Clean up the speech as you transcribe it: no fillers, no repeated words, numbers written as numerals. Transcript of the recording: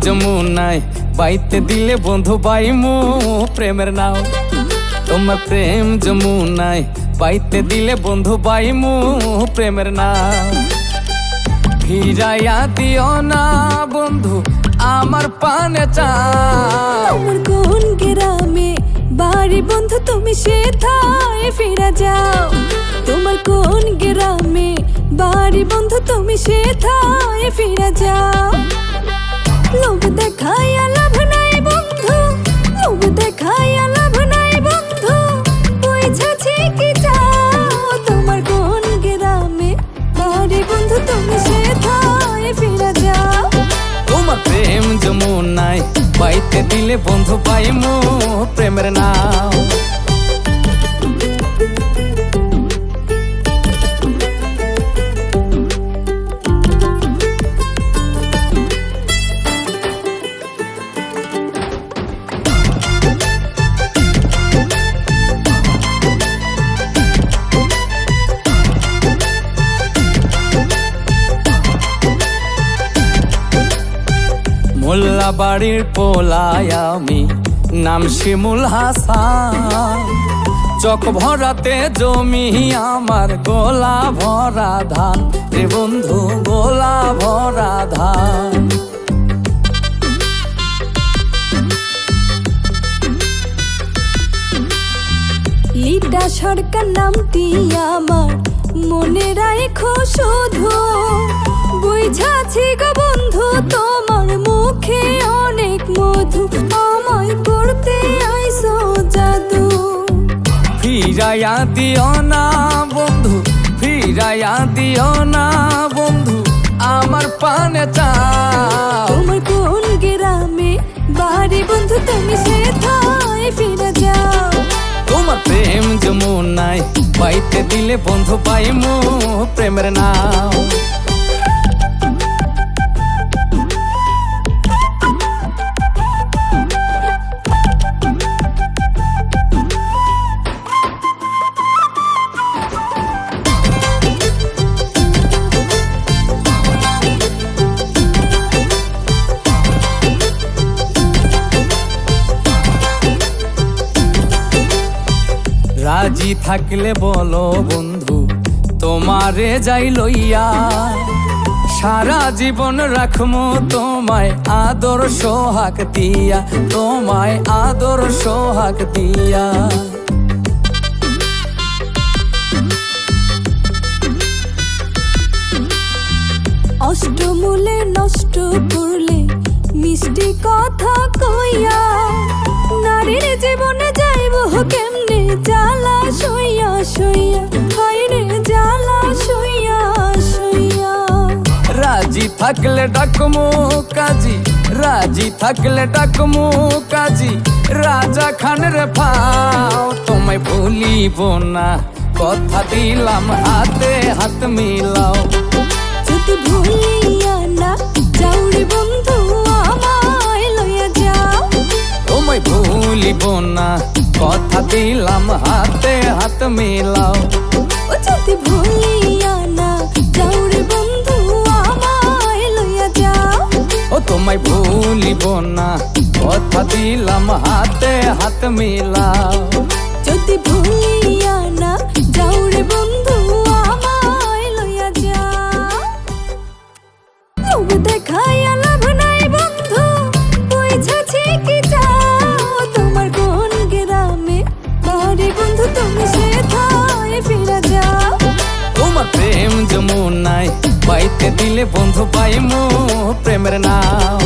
যমুনায় বাইতে দিলে বন্ধু বাইমু প্রেমের নাও। তোমার প্রেম যমুনায় বাইতে দিলে বন্ধু বাইমু প্রেমের নাও। ভিড়াইয়া দিও না বন্ধু আমার পানে চাও। তোমার কোন গ্রামে বাড়ি বন্ধু তুমি সেথায় ফিরে যাও। তোমার কোন গ্রামে বাড়ি বন্ধু তুমি সেথায় ফিরে যাও। লোভ দেখাইয়া লাভ নাই বন্ধু, লোভ দেখাইয়া লাভ নাই বন্ধু, বুঝাছি কি চাও। তোমার কোন গ্রামে বাড়ি বন্ধু তুমি সেথায় ফিরে যাও। তোমার প্রেম যমুনায় বাইতে দিলে বন্ধু পাইমু প্রেমের নাও। মোল্লা বাড়ির পোলায় আমি নাম শিমুল হাসান। চক ভরাতে জমি আমার গোলা ভরা ধান রে বন্ধু গোলা ভরা ধান। লিডা সরকার নামটি আমার মনে রাখো শুধু, বুঝাছি গো বন্ধু তোমার মুখে অনেক মধু, আমায় করতে আইসো জাদু। ফিরাইয়া দিও না বন্ধু, ফিরাইয়া দিও না বন্ধু আমার পানে চাও। তোমার কোন গ্রামে বাড়ি বন্ধু তুমি সেথায় ফিরে যাও। তোমার প্রেম যমুনায় বাইতে দিলে বন্ধু পাইমু প্রেমের নাও। রাজি থাকলে বলো বন্ধু তোমারে যাই লইয়া, সারা জীবন রাখমু তোমায় আদর সোহাগ দিয়া, তোমায় আদর সোহাগ দিয়া। অষ্টমূলে নষ্ট করলে মিষ্টি কথা কইয়া, নারীর জীবনে যাইব কেমনে জ্বালা সইয়া সইয়া, হায়রে জ্বালা সইয়া সইয়া। রাজি থাকলে ডাকমু কাজী, রাজি থাকলে ডাকমু কাজী রাজা খানের ফাও। তোমায় ভুলিব না কথা দিলাম হাতে হাত মিলাও। যদি ভুলিয়া না যাও রে বন্ধু আমায় লইয়া যাও। তোমায় ভুলিব না কথা দিলাম হাতে হাত মিলাও। ও যদি ভুলিয়া না যাও রে বন্ধু আমায় লইয়া যাও। ও তোমায় ভুলিব না কথা দিলাম হাতে হাত মিলাও। যদি ভুলিয়া না যাও রে বন্ধু আমায় লইয়া যাও। লোভ দেখাইয়া লাভ নাই বন্ধু, বুঝাছি কি চাও। তোমার কোন গ্রামে বাড়ি বন্ধু তুমি সেথায় ফিরে যাও। তোমার প্রেম যমুনায় বাইতে দিলে বন্ধু পাইমু প্রেমের নাও।